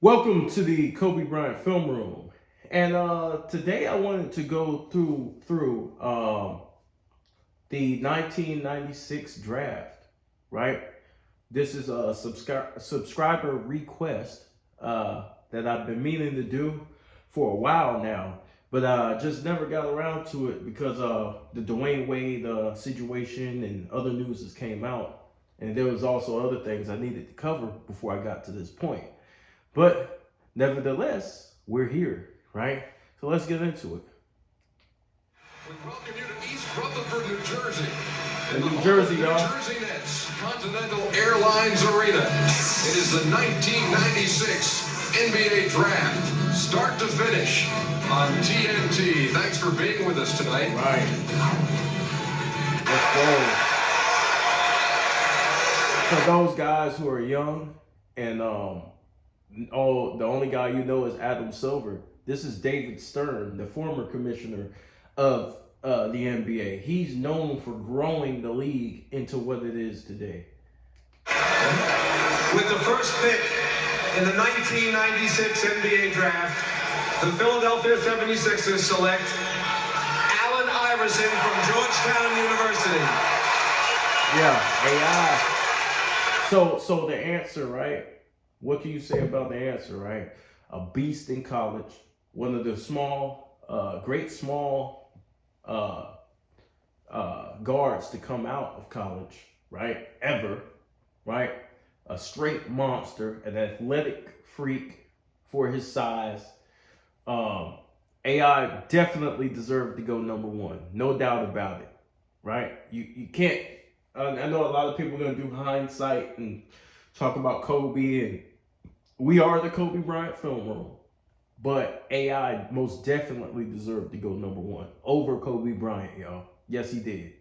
Welcome to the Kobe Bryant Film Room, and today I wanted to go through the 1996 draft. Right, this is a subscriber request that I've been meaning to do for a while now, but just never got around to it because the Dwayne Wade situation and other news has came out, and there was also other things I needed to cover before I got to this point. But nevertheless, we're here, right? So let's get into it. We welcome you to East Rutherford, New Jersey. In New Jersey, y'all. New Jersey Nets, Continental Airlines Arena. It is the 1996 NBA Draft, start to finish on TNT. Thanks for being with us tonight. Right. Let's go. For those guys who are young and the only guy you know is Adam Silver. This is David Stern, the former commissioner of the NBA. He's known for growing the league into what it is today. With the first pick in the 1996 NBA Draft, the Philadelphia 76ers select Allen Iverson from Georgetown University. Yeah, AI. So the answer, right? What can you say about the answer, right? A beast in college, one of the great small guards to come out of college, right? Ever, right? A straight monster, an athletic freak for his size. AI definitely deserved to go number one, no doubt about it, right? You can't. I know a lot of people are gonna do hindsight and talk about Kobe, and we are the Kobe Bryant Film Room, but AI most definitely deserved to go number one over Kobe Bryant, y'all. Yes, he did.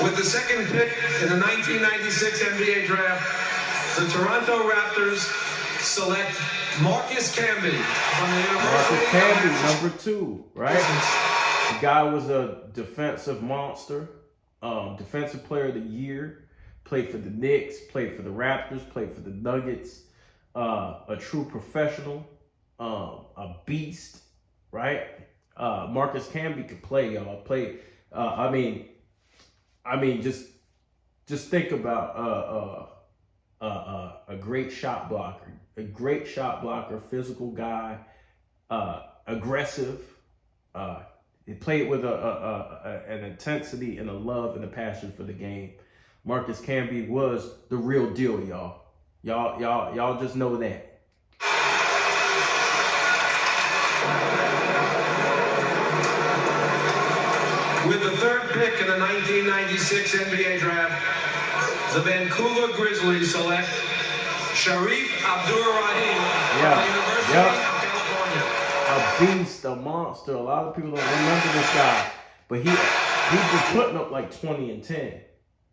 With the second pick in the 1996 NBA Draft, the Toronto Raptors select Marcus Camby from the University Marcus Camby, number two, right? The guy was a defensive monster, defensive player of the year. Played for the Knicks, played for the Raptors, played for the Nuggets. A true professional, a beast, right? Marcus Camby could play, y'all. Just think about a great shot blocker, physical guy, aggressive. He played with an intensity and a love and a passion for the game. Marcus Camby was the real deal, y'all. Y'all just know that. With the third pick in the 1996 NBA Draft, the Vancouver Grizzlies select Sharif Abdur-Rahim from the University of California. A beast, a monster. A lot of people don't remember this guy, but he was putting up like 20 and 10.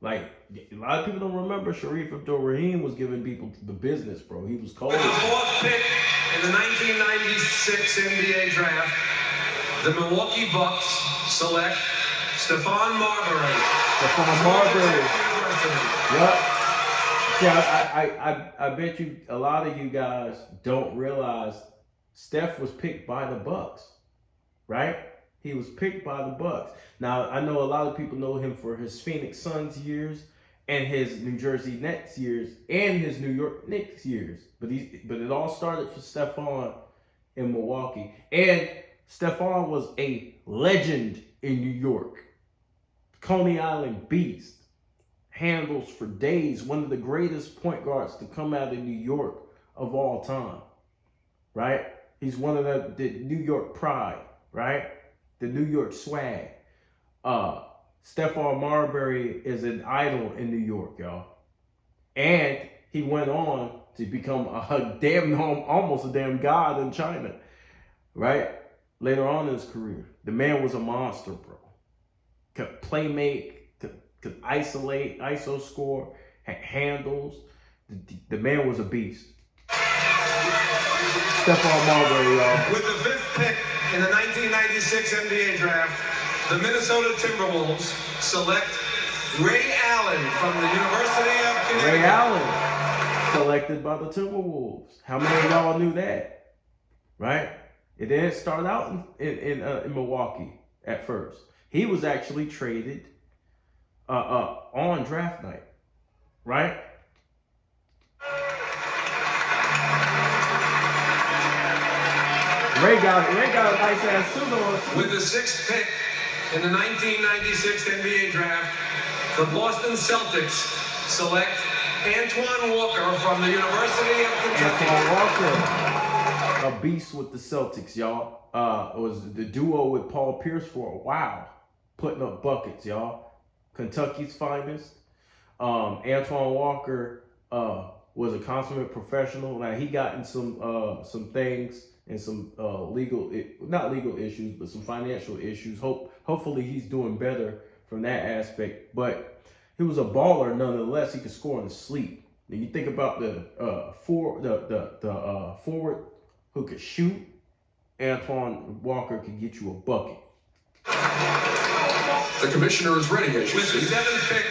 Like, a lot of people don't remember Sharif Abdur-Rahim was giving people the business, bro. He was cold. With the fourth pick in the 1996 NBA Draft, the Milwaukee Bucks select Stephon Marbury. Stephon Marbury. Yep. See, I bet you a lot of you guys don't realize Steph was picked by the Bucks, right? He was picked by the Bucks. Now, I know a lot of people know him for his Phoenix Suns years and his New Jersey Nets years and his New York Knicks years. But it all started for Stephon in Milwaukee. And Stephon was a legend in New York. Coney Island beast. Handles for days. One of the greatest point guards to come out of New York of all time. Right? He's one of the New York pride. Right? The New York swag. Stephon Marbury is an idol in New York, y'all. And he went on to become almost a damn god in China. Right? Later on in his career. The man was a monster, bro. Could play make, could isolate, ISO score, handles. The man was a beast. Stephon Marbury, y'all. With the fifth pick in the 1996 NBA Draft, the Minnesota Timberwolves select Ray Allen from the University of Connecticut. Ray Allen, selected by the Timberwolves. How many of y'all knew that? Right? It didn't start out in Milwaukee at first. He was actually traded on draft night, right? Ray got a nice ass suit on. With the 6th pick in the 1996 NBA draft, the Boston Celtics select Antoine Walker from the University of Kentucky. Antoine Walker, a beast with the Celtics, y'all. It was the duo with Paul Pierce for a while, putting up buckets, y'all. Kentucky's finest. Antoine Walker was a consummate professional. Now he got in some things and some not legal issues, but some financial issues. Hopefully he's doing better from that aspect. But he was a baller nonetheless. He could score in his sleep. When you think about the forward who could shoot, Antoine Walker could get you a bucket. The commissioner is ready, as you With the see. 7th pick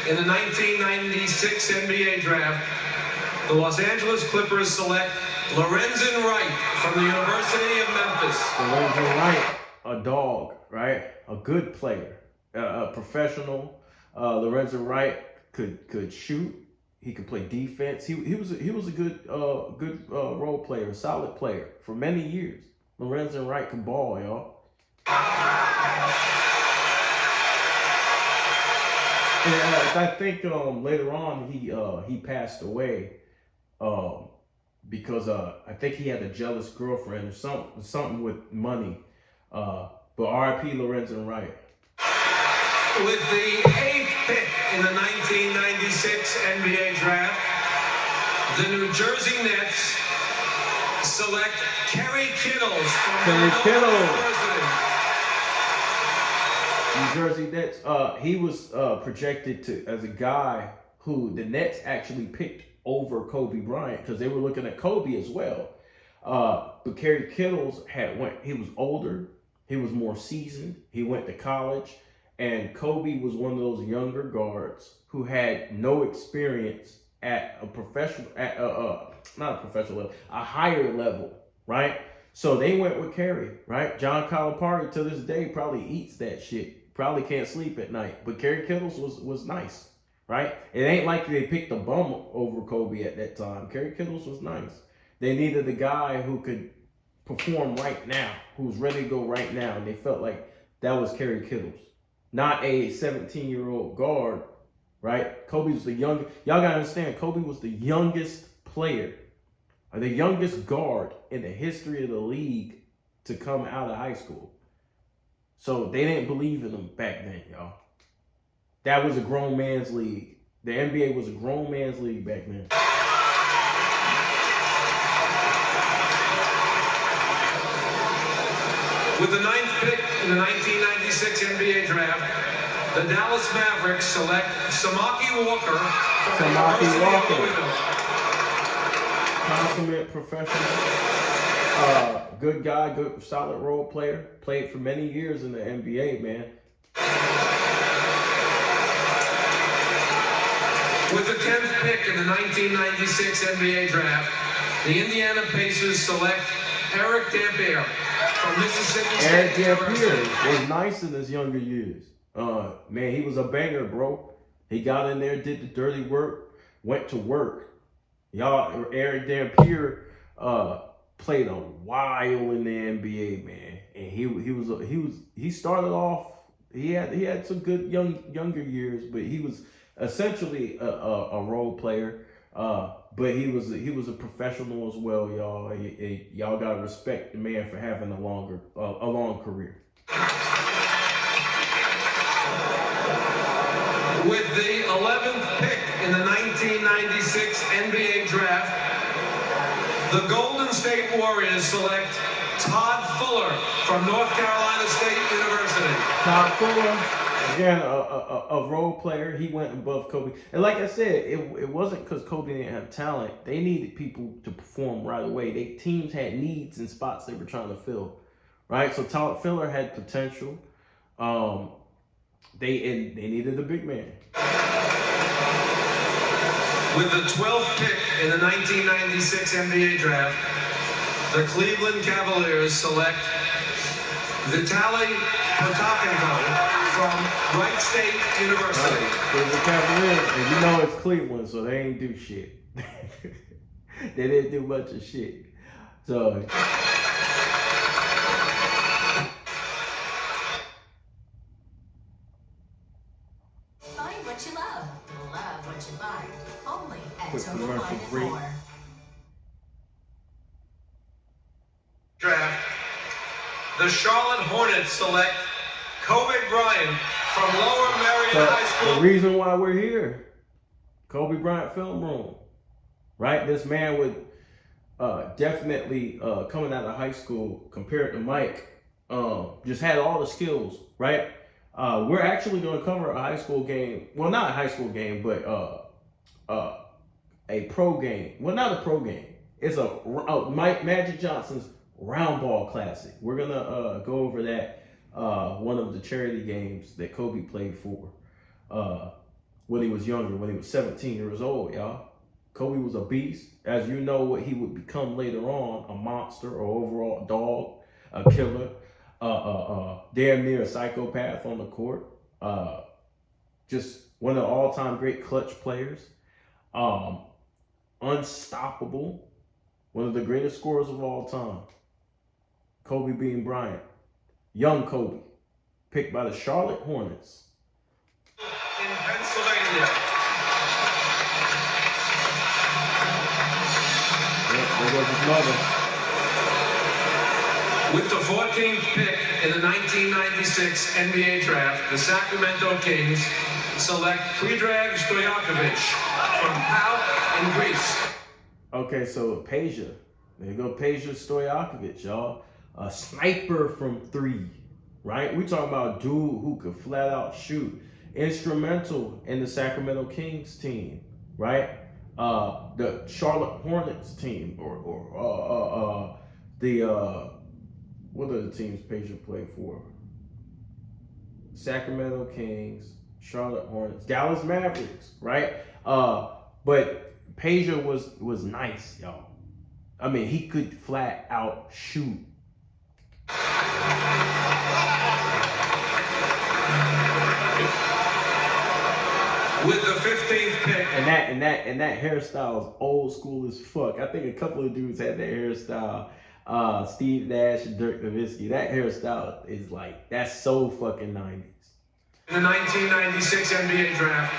in the 1996 NBA draft, the Los Angeles Clippers select Lorenzen Wright from the University of Memphis. Lorenzen Wright, a dog, right? A good player, a professional. Lorenzen Wright could shoot. He could play defense. He was a good role player, a solid player for many years. Lorenzen Wright can ball, y'all. And I think later on he passed away because I think he had a jealous girlfriend or something with money. But R.I.P. Lorenzen Wright. With the 8th pick in the 1996 NBA draft, the New Jersey Nets select Kerry Kittles from New Jersey Nets. He was projected as a guy who the Nets actually picked over Kobe Bryant because they were looking at Kobe as well. But Kerry Kittles he was older, he was more seasoned, he went to college, and Kobe was one of those younger guards who had no experience at a professional, not a professional level, a higher level, right? So they went with Kerry, right? John Calipari to this day probably eats that shit. Probably can't sleep at night. But Kerry Kittles was nice, right? It ain't like they picked a bum over Kobe at that time. Kerry Kittles was nice. They needed a guy who could perform right now, who's ready to go right now. And they felt like that was Kerry Kittles. Not a 17-year-old guard, right? Kobe was the youngest. Y'all gotta understand, Kobe was the youngest player, or the youngest guard in the history of the league to come out of high school. So they didn't believe in him back then, y'all. That was a grown man's league. The NBA was a grown man's league back then. With the 9th pick in the 1996 NBA draft, the Dallas Mavericks select Samaki Walker from the University of Louisville. Consummate professional, good guy, good solid role player. Played for many years in the NBA, man. With the 10th pick in the 1996 NBA draft, the Indiana Pacers select Eric Dampier from Mississippi State Eric University. Dampier was nice in his younger years. Man, he was a banger, bro. He got in there, did the dirty work, went to work. Y'all, Eric Dampier played a while in the NBA, man, and he started off. He had some good younger years, but he was essentially a role player. But he was a professional as well, y'all. Y'all gotta respect the man for having a long career. With the 11th pick in the 1996 NBA draft, the Golden State Warriors select Todd Fuller from North Carolina State University. Todd Fuller, again, a role player. He went above Kobe. And like I said, it wasn't because Kobe didn't have talent. They needed people to perform right away. Teams had needs and spots they were trying to fill, right? So Todd Fuller had potential. They needed a big man. With the 12th pick in the 1996 NBA draft, the Cleveland Cavaliers select Vitaly Potapenko from Wright State University. Cleveland Cavaliers, and you know it's Cleveland, so they ain't do shit. They didn't do much of shit. So find what you love what you find. Only at quick Total commercial Wine and break. More. Draft, the Charlotte Hornets select Kobe Bryant from Lower Merion High School. The reason why we're here, Kobe Bryant film room, right? This man would definitely coming out of high school compared to Mike, just had all the skills, right? We're actually going to cover a high school game. Well, not a high school game, but a pro game. Well, not a pro game. It's a Mike Magic Johnson's round ball classic. We're gonna go over that, one of the charity games that Kobe played for when he was younger, when he was 17 years old, y'all. Kobe was a beast. As you know what he would become later on, a monster or overall dog, a killer, damn near a psychopath on the court. Just one of the all-time great clutch players. Unstoppable. One of the greatest scorers of all time. Kobe Bean Bryant. Young Kobe. Picked by the Charlotte Hornets. In Pennsylvania. There goes his mother. With the 14th pick in the 1996 NBA draft, the Sacramento Kings select Predrag Stojakovic from PAOK in Greece. Okay, so Peja. There you go, Peja Stojakovic, y'all. A sniper from 3, right? We talking about a dude who could flat out shoot. Instrumental in the Sacramento Kings team, right? The Charlotte Hornets team, or what are the teams Peja played for? Sacramento Kings, Charlotte Hornets, Dallas Mavericks, right? But Peja was nice, y'all. I mean, he could flat out shoot. With the 15th pick. And that hairstyle is old school as fuck. I think a couple of dudes had that hairstyle. Steve Nash and Dirk Nowitzki. That hairstyle is like, that's so fucking 90s. In the 1996 NBA draft,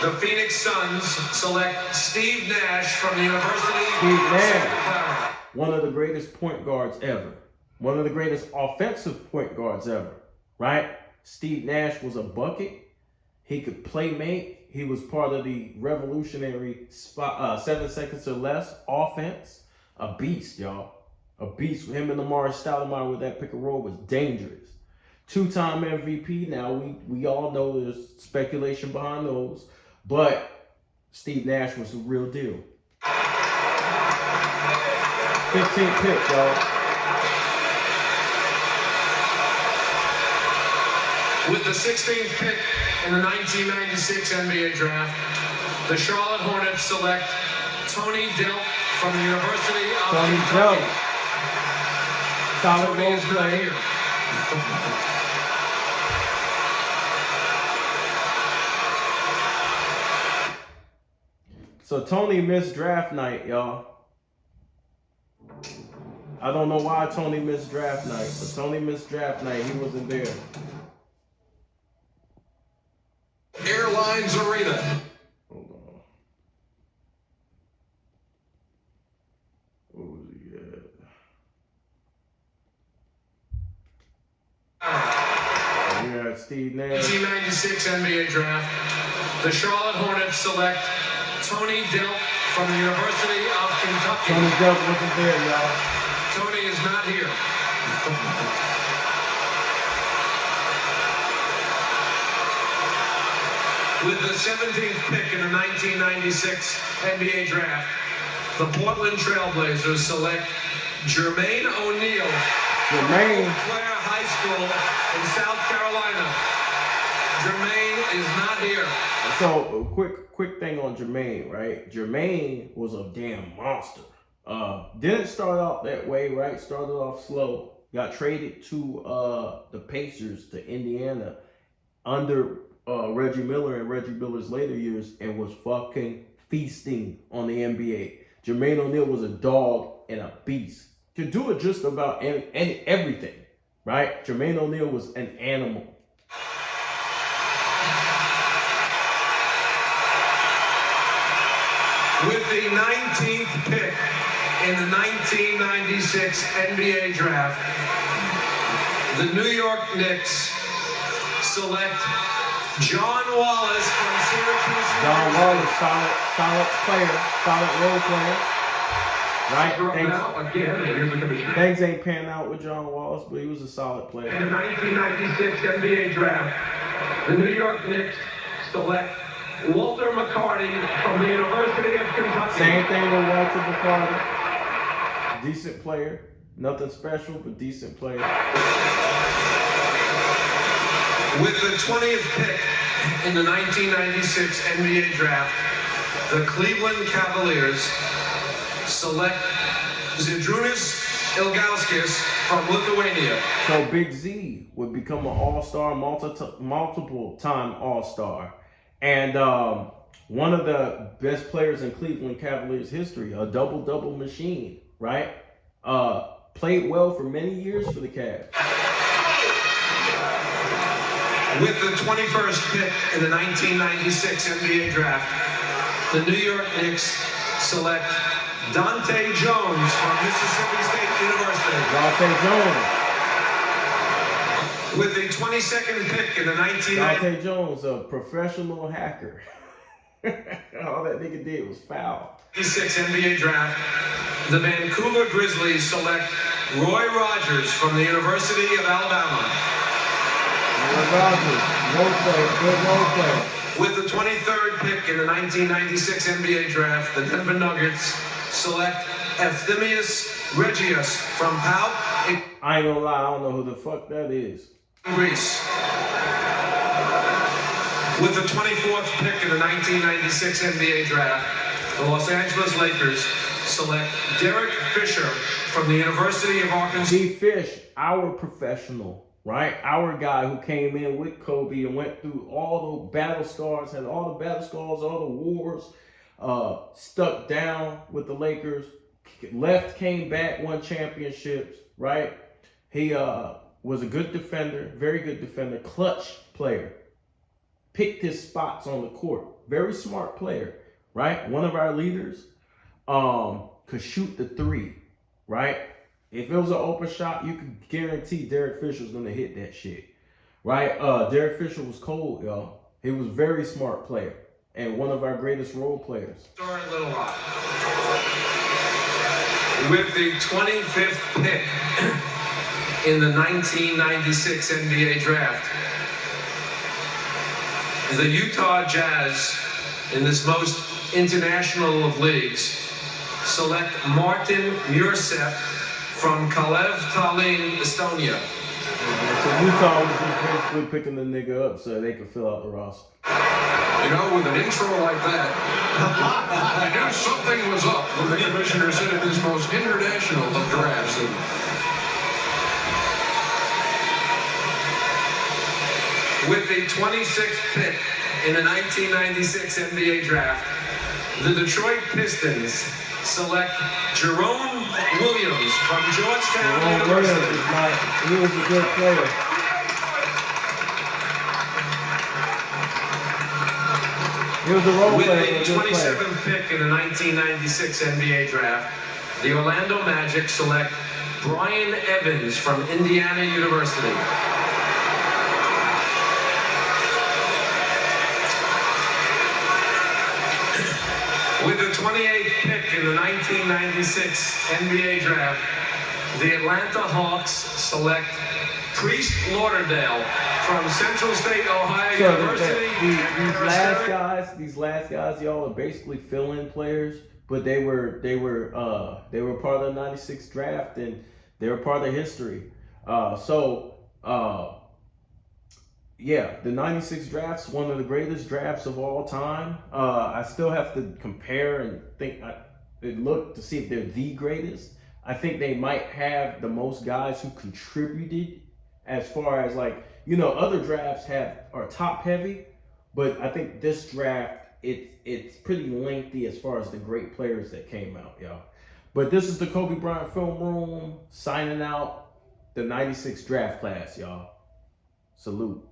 the Phoenix Suns select Steve Nash from the University of Santa Clara. One of the greatest point guards ever. One of the greatest offensive point guards ever, right? Steve Nash was a bucket. He could play make. He was part of the revolutionary 7 seconds or less offense. A beast, y'all. A beast. Him and Amari Stoudemire with that pick and roll was dangerous. 2-time MVP. Now, we all know there's speculation behind those. But Steve Nash was the real deal. 15th pick, y'all. With the 16th pick in the 1996 NBA draft, the Charlotte Hornets select Tony Delk from the University of Kentucky. Solid role player. So Tony missed draft night, y'all. I don't know why Tony missed draft night, but Tony missed draft night. He wasn't there. Airlines Arena. Hold on. What was he at? We got Steve Nash. 1996 NBA draft, the Charlotte Hornets select Tony Delk from the University of Kentucky. Tony Delk wasn't there, y'all. Tony is not here. With the 17th pick in the 1996 NBA draft, the Portland Trailblazers select Jermaine O'Neal from Clare High School in South Carolina. Jermaine is not here. So quick thing on Jermaine, right? Jermaine was a damn monster. Didn't start off that way, right? Started off slow. Got traded to the Pacers to Indiana under Reggie Miller and Reggie Miller's later years, and was fucking feasting on the NBA. Jermaine O'Neal was a dog and a beast. Could do it just about everything, right? Jermaine O'Neal was an animal. With the 19th pick in the 1996 NBA draft, the New York Knicks select John Wallace from Syracuse. John Wallace, solid player, solid role player. Right? Things ain't panning out with John Wallace, but he was a solid player. In the 1996 NBA draft, the New York Knicks select Walter McCarty from the University of Kentucky. Same thing with Walter McCarty. Decent player. Nothing special, but decent player. With the 20th pick in the 1996 NBA draft, the Cleveland Cavaliers select Zydrunas Ilgauskas from Lithuania. So Big Z would become an all-star, multiple-time all-star. And one of the best players in Cleveland Cavaliers history, a double-double machine, right? Played well for many years for the Cavs. With the 21st pick in the 1996 NBA draft, the New York Knicks select Dante Jones from Mississippi State University. Dante Jones. With the 22nd pick in the 1990s. Dante Jones, a professional hacker. All that nigga did was foul. 96 NBA draft, the Vancouver Grizzlies select Roy Rogers from the University of Alabama. Roy Rogers, good role player. With the 23rd pick in the 1996 NBA draft, the Denver Nuggets select Efthymios Regius from PAOK. I ain't gonna lie, I don't know who the fuck that is. Greece. With the 24th pick in the 1996 NBA draft, the Los Angeles Lakers select Derek Fisher from the University of Arkansas. D. Fish, our professional, right? Our guy who came in with Kobe and went through all the battle scars, had all the battle scars, all the wars, stuck down with the Lakers, left, came back, won championships, right? He was a good defender, very good defender, clutch player. Picked his spots on the court. Very smart player, right? One of our leaders could shoot the three, right? If it was an open shot, you could guarantee Derek Fisher was going to hit that shit, right? Derek Fisher was cold, y'all. He was a very smart player and one of our greatest role players. Story Little Rock. With the 25th pick in the 1996 NBA draft, the Utah Jazz, in this most international of leagues, select Martin Mursep from Kalev Tallinn, Estonia. So Utah was just basically picking the nigga up so they could fill out the roster. You know, with an intro like that, I knew something was up when the commissioner said it is most international of drafts. With the 26th pick in the 1996 NBA draft, the Detroit Pistons select Jerome Williams from Georgetown University. He was a good player. He was a role player. With the 27th pick in the 1996 NBA draft, the Orlando Magic select Brian Evans from Indiana University. With the 28th pick in the 1996 NBA draft, the Atlanta Hawks select Priest Lauderdale from Central State Ohio University. These last guys, y'all are basically fill-in players, but they were part of the 96 draft and they were part of history. yeah, the 96 draft's one of the greatest drafts of all time. I still have to compare and look to see if they're the greatest. I think they might have the most guys who contributed as far as like, other drafts are top heavy, but I think this draft, it's pretty lengthy as far as the great players that came out, y'all. But this is the Kobe Bryant Film Room signing out the 96 draft class, y'all. Salute.